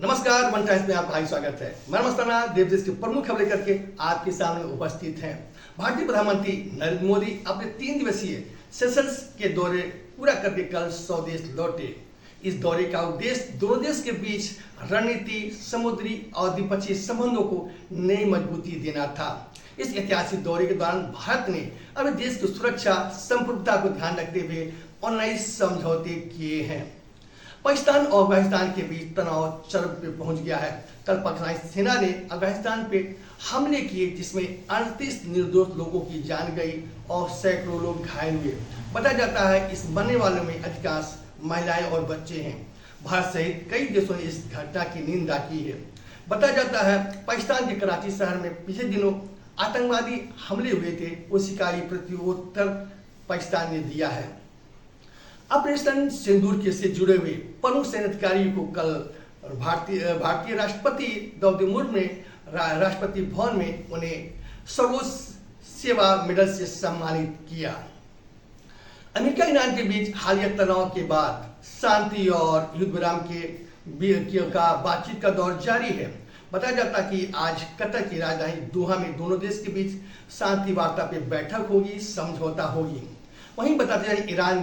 नमस्कार, one times में आपका स्वागत है। मैं मस्ताना देश की प्रमुख खबरें करके आपके सामने उपस्थित हैं। भारतीय प्रधानमंत्री नरेंद्र मोदी अपने 3 दिवसीय सेशल्स के दौरे पूरा करके कल स्वदेश लौटे। इस दौरे का उद्देश्य दोनों देश के बीच रणनीति, समुद्री और द्विपक्षीय संबंधों को नई मजबूती देना था। इस ऐतिहासिक दौरे के दौरान भारत ने अपने देश की सुरक्षा संप्रभुता को ध्यान रखते हुए 19 समझौते किए हैं। पाकिस्तान और अफगानिस्तान के बीच तनाव चरम पे पहुंच गया है। कल पाकिस्तानी सेना ने अफगानिस्तान पे हमले किए, जिसमें 38 निर्दोष लोगों की जान गई और सैकड़ों लोग घायल हुए। बताया जाता है इस मरने वालों में अधिकांश महिलाएं और बच्चे हैं। भारत सहित कई देशों ने इस घटना की निंदा की है। बताया जाता है पाकिस्तान के कराची शहर में पिछले दिनों आतंकवादी हमले हुए थे, उसी का ही प्रत्युत्तर पाकिस्तान ने दिया है। ऑपरेशन सिंदूर के से जुड़े हुए प्रमुख सैन्य अधिकारियों को कल भारतीय राष्ट्रपति द्रौपदी मुर्मू ने राष्ट्रपति भवन में उन्हें सर्वोच्च सेवा मेडल से सम्मानित किया। अमेरिका ईरान के बीच हालिया तनाव के बाद शांति और युद्ध विराम का बातचीत का दौर जारी है। बताया जाता कि आज कतर की राजधानी दोहा में दोनों देश के बीच शांति वार्ता पे बैठक होगी, समझौता होगी। वहीं बताते जाए ईरान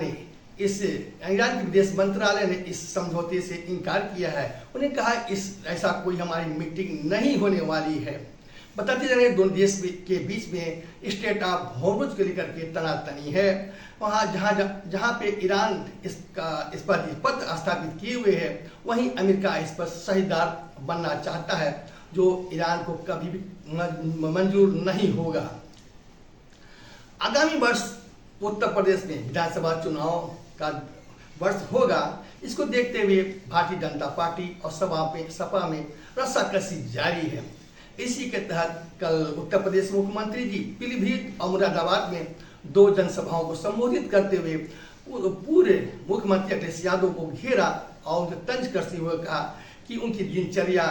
के विदेश मंत्रालय ने इस समझौते से इनकार किया है। उन्हें कहा ऐसा कोई हमारी मीटिंग नहीं होने वाली है। बताते जाए दोनों देश के बीच में स्टेट ऑफ हॉर्मुज को लेकर के तनातनी है। वहाँ जहाँ पे ईरान इस पर पत्र स्थापित किए हुए है, वहीं अमेरिका इस पर साझेदार बनना चाहता है, जो ईरान को कभी भी मंजूर नहीं होगा। आगामी वर्ष उत्तर प्रदेश में विधानसभा चुनाव का वर्ष होगा। इसको देखते हुए भारतीय जनता पार्टी और सपा में रस्साकसी जारी है। इसी के तहत कल उत्तर प्रदेश मुख्यमंत्री जी पीलीभीत और मुरादाबाद में 2 जनसभाओं को संबोधित करते हुए पूरे मुख्यमंत्री अखिलेश यादव को घेरा और उनसे तंज करते हुए कहा कि उनकी दिनचर्या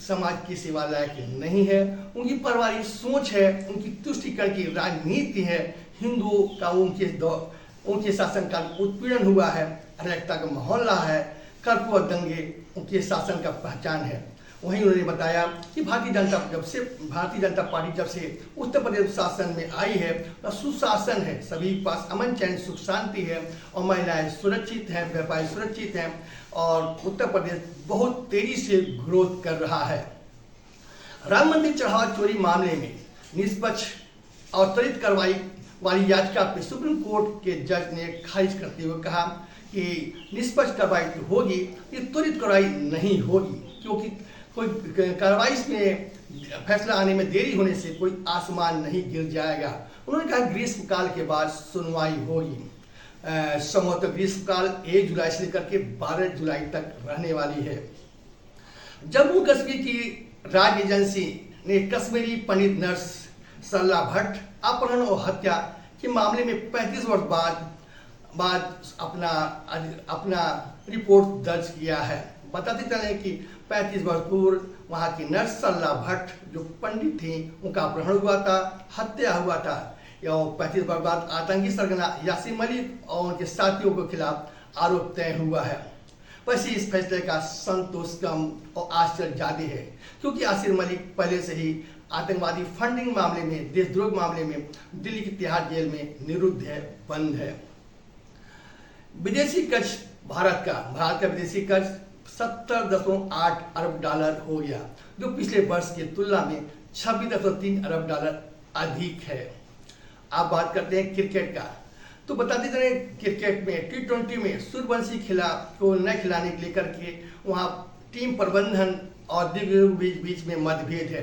समाज की सेवा लायक नहीं है, उनकी पारिवारिक सोच है, उनकी तुष्टीकरण की राजनीति है, हिंदुओं का उनके शासनकाल उत्पीड़न हुआ है, अराजकता का माहौल रहा है, कर्फ्यू और दंगे उनके शासन का पहचान है। वहीं उन्होंने बताया कि भारतीय जनता पार्टी जब से उत्तर प्रदेश शासन में आई है तो सुशासन है, सभी के पास अमन चैन सुख शांति है और महिलाएं सुरक्षित हैं, व्यापारी सुरक्षित हैं और उत्तर प्रदेश बहुत तेजी से ग्रोथ कर रहा है। राम मंदिर चढ़ावा चोरी मामले में निष्पक्ष और त्वरित कार्रवाई वाली याचिका पर सुप्रीम कोर्ट के जज ने खारिज करते हुए कहा कि निष्पक्ष कार्रवाई होगी, ये त्वरित कार्रवाई नहीं होगी, क्योंकि कोई कार्रवाई में फैसला आने में देरी होने से कोई आसमान नहीं गिर जाएगा। उन्होंने कहा ग्रीष्म काल के बाद सुनवाई होगी। संभवतः ग्रीष्म काल 1 जुलाई से लेकर के 12 जुलाई तक रहने वाली है। जम्मू कश्मीर की राज्य एजेंसी ने कश्मीरी पंडित नर्स सरला भट्ट अपहरण और हत्या के मामले में 35 वर्ष बाद अपना रिपोर्ट दर्ज किया है। बताते चले कि 35 वर्ष पूर्व वहाँ की नर्स सरला भट्ट जो पंडित थी, उनका अपहरण हुआ था, हत्या हुआ था। 35 वर्ष बाद आतंकी सरगना यासीन मलिक और उनके साथियों के खिलाफ आरोप तय हुआ है। वैसे इस फैसले का संतोष कम और आश्चर्य ज्यादा है, क्योंकि यासीन मलिक पहले से ही आतंकवादी फंडिंग मामले में, देशद्रोह मामले में दिल्ली की तिहाड़ जेल में निरुद्ध है, बंद है। विदेशी कर्ज भारत का विदेशी कर्ज 70.8 अरब डॉलर हो गया, जो पिछले वर्ष की तुलना में 26.3 अरब डॉलर अधिक है। आप बात करते हैं क्रिकेट का, तो बताते चले क्रिकेट में T20 में सूर्यवंशी को न खिलाने के लेकर के वहाँ टीम प्रबंधन और दिग्गजों के बीच में मतभेद है।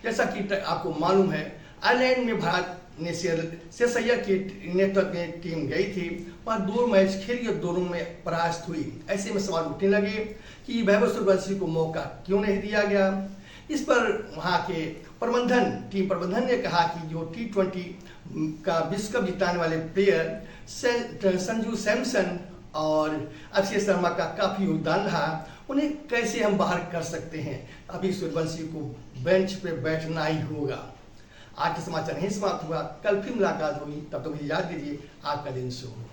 जैसा कि आपको मालूम है, आयरलैंड में भारत ने शेषैया के नेतृत्व में टीम गई थी, वहाँ 2 मैच खेली और दोनों में परास्त हुई। ऐसे में सवाल उठने लगे कि वैभव सूर्यवंशी को मौका क्यों नहीं दिया गया। इस पर वहाँ के टीम प्रबंधन ने कहा कि जो T20 का विश्व कप जिताने वाले प्लेयर संजू सैमसन और अक्षय शर्मा का काफी योगदान रहा, उन्हें कैसे हम बाहर कर सकते हैं। अभी सूर्यवंशी को बेंच पे बैठना ही होगा। आज के समाचार यहीं समाप्त हुआ। कल फिर मुलाकात होगी, तब तक मुझे याद दीजिए। आपका दिन शुभ हो।